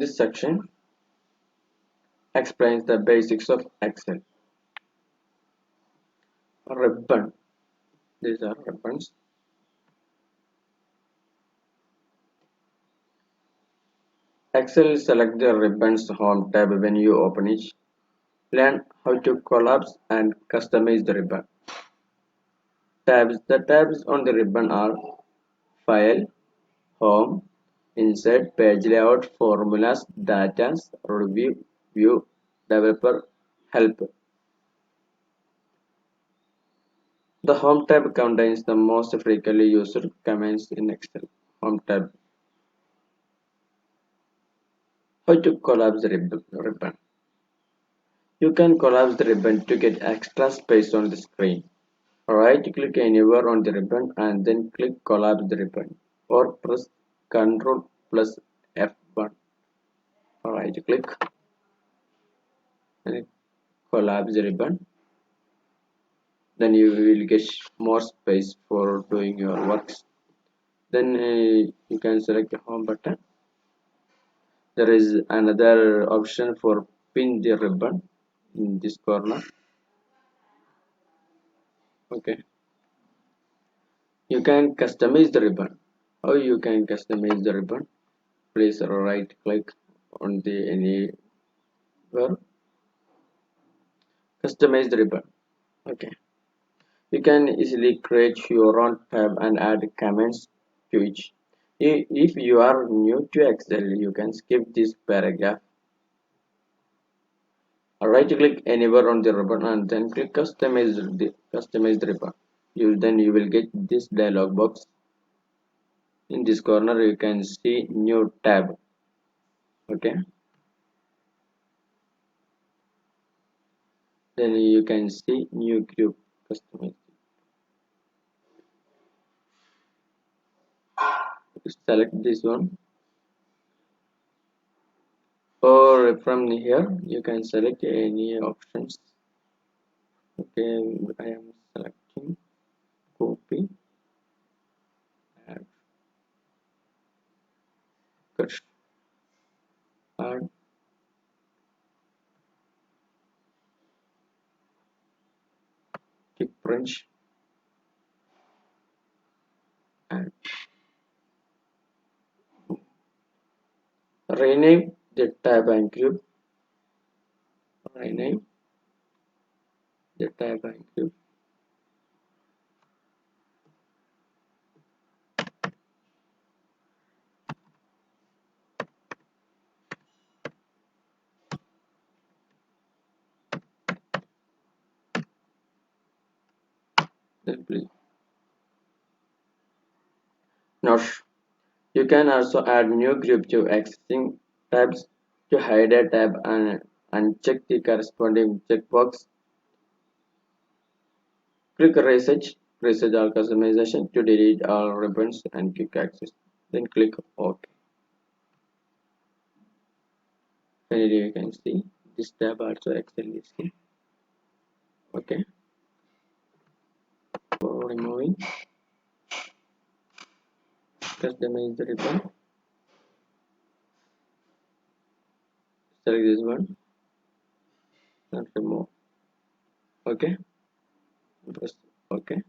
This section explains the basics of Excel. Ribbon. These are ribbons. Excel select the ribbons home tab when you open it. Learn how to collapse and customize the ribbon. Tabs. The tabs on the ribbon are File, Home, Insert, Page Layout, Formulas, Data, Review, View, Developer, Help. The Home tab contains the most frequently used commands in Excel. Home tab. How to collapse the ribbon. You can collapse the ribbon to get extra space on the screen. Right click anywhere on the ribbon and then click collapse the ribbon or press Ctrl plus F1. Right click and collapse the ribbon. Then you will get more space for doing your works. Then you can select the home button. There is another option for pin the ribbon in this corner. Okay, you can customize the ribbon. How you can customize the ribbon? Please right click on the anywhere, customize the ribbon. Okay, you can easily create your own tab and add comments to it. If you are new to Excel, you can skip this paragraph. Right click anywhere on the ribbon and then click customize the ribbon. You will get this dialog box. In this corner you can see new tab. Okay, then you can see new group customize. Select this one, or from here you can select any options. Okay, I am selecting copy, add, cut, add, keep French, and rename the tab and group. Rename the tab and group. Then please. Note: you can also add new group to existing tabs. To hide a tab and uncheck the corresponding checkbox, click reset all customization to delete all ribbons and quick access. Then click OK. Finally, you can see this tab also Excel is here. Okay. For removing, customize the ribbon. Select this one and remove. Okay. Press OK.